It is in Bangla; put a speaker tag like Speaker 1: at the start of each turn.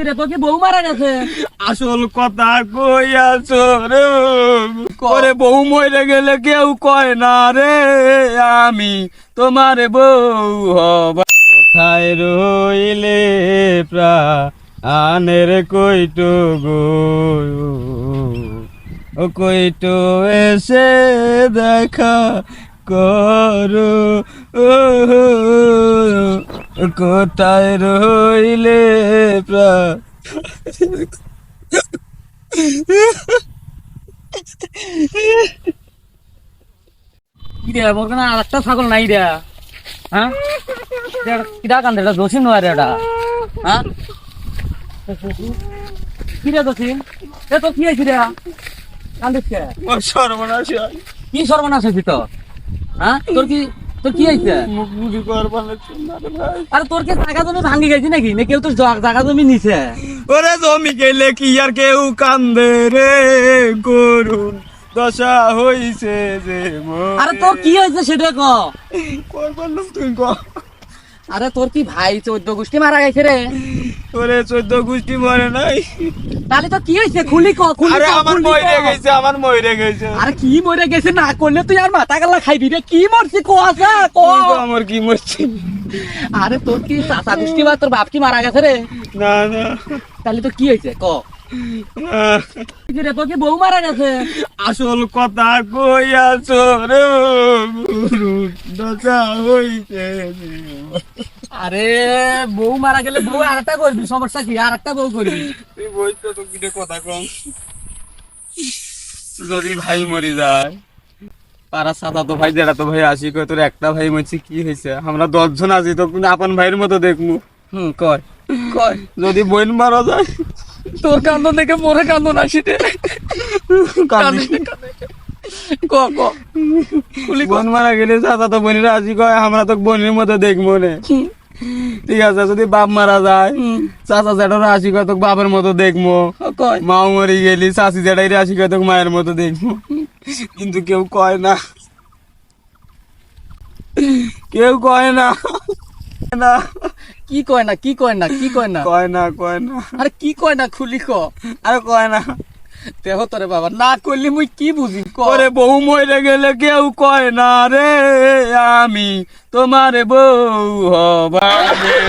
Speaker 1: রে তোকে বউ মারা গেছে?
Speaker 2: আসল কথা কইয়াছ রে, করে বউ মরে গেলে কেউ কয় না রে আমি তোমার বউ হবা। কোথায় রইলে প্রাণের কইটো গো, ও কইটো এসে দেখা করো, কোথায় রইলে প্রাণ।
Speaker 1: কি রে বলকে না আর একটা ছাগল নাই রে? হ্যাঁ কিরা কান্দে এটা দোষিম নয় রে এটা? হ্যাঁ কি রে দোষিম? এ তো কি হয়েছি রে কান্দিস কে?
Speaker 2: সর্বনাশ
Speaker 1: কি সর্বনাশ হয়েছি তোর? হ্যাঁ তোর কি হয়েছে?
Speaker 2: মুখ মুখি করবার ভাই।
Speaker 1: আরে তোর কি জায়গা জমি ভাঙি গেছি নাকি না কেউ তোর জায়গা জমি নিছে?
Speaker 2: ওরে জমি গেলে কি আর কেউ কান্দে রে, করুন দশা হইছে যে মোরে।
Speaker 1: আরে তোর কি হয়েছে সেটা ক।
Speaker 2: করবার লোক তুই ক।
Speaker 1: আরে তোর কি ভাই 14 গোষ্ঠী মারা গেছে রে?
Speaker 2: ওরে 14 গোষ্ঠী মরে নাই।
Speaker 1: তাহলে তো কি হয়েছে খুলি ক, খুলি
Speaker 2: আরে
Speaker 1: ক,
Speaker 2: আমার
Speaker 1: খুলি
Speaker 2: মরে
Speaker 1: ক।
Speaker 2: গেছে, আমার মরে গেছে।
Speaker 1: আরে কি মরে গেছে না করলে তুই আর মাথা গালা খাইবি রে? কি মরছি ক আসা ক।
Speaker 2: তুই ক আমার কি মরছি?
Speaker 1: আরে তোর কি চাচা গোষ্ঠী বা তোর বাপ কি মারা গেছে রে?
Speaker 2: না না
Speaker 1: তাহলে তো কি হয়েছে ক।
Speaker 2: না।
Speaker 1: কি রে তোর কি বউ মারা গেছে?
Speaker 2: আসল কথা কইয়াছ রে, গুরু দশা হইছে যে মোরে।
Speaker 1: আরে বউ মারা গেলে বউ আরেকটা করবি, সমস্যা কি? আরেকটা বউ করবি।
Speaker 2: তুই বইতো তো কিরে কথা কম। যদি ভাই মরে যায়, পাড়া সাদা তো ভাই যেটা তো ভাই আসি কয় তোর একটা ভাই মরছি কি হয়েছে, আমরা 10 জন আছি তো কিন্তু আপন ভাইয়ের মতো দেখমু।
Speaker 1: কয় কয়
Speaker 2: যদি বোন মারা যায়
Speaker 1: তোর কান্দন দেখে মোরে কান্দন আসি রে।
Speaker 2: কান্দিস না।
Speaker 1: ক ক খুলি ক।
Speaker 2: বোন মারা গেলে চাচা তো বোনেরা আসি কয় আমরা তো বোনের মতো দেখবো নে। ঠিক আছে, যদি বাপ মারা যায় চাচা জেঠারা আসি কয় তোকে বাপের মতো দেখবো।
Speaker 1: কয়
Speaker 2: মাও মরে গেলি চাচি জেঠাইরে আসি কয় তোকে মায়ের মতো দেখবো। কিন্তু কেউ কয় না, কেউ কয় না। না
Speaker 1: কি কয় না, কি কয় না, কি কয় না?
Speaker 2: কয় না, কয় না,
Speaker 1: আরে কি কয় না খুলি ক।
Speaker 2: আরে কয় না।
Speaker 1: দেহ তোরে বাবা না করলি মুই কি বুঝি ক।
Speaker 2: ওরে বউ মরে গেলে কেউ কয় না রে আমি তোমার বউ হবা রে।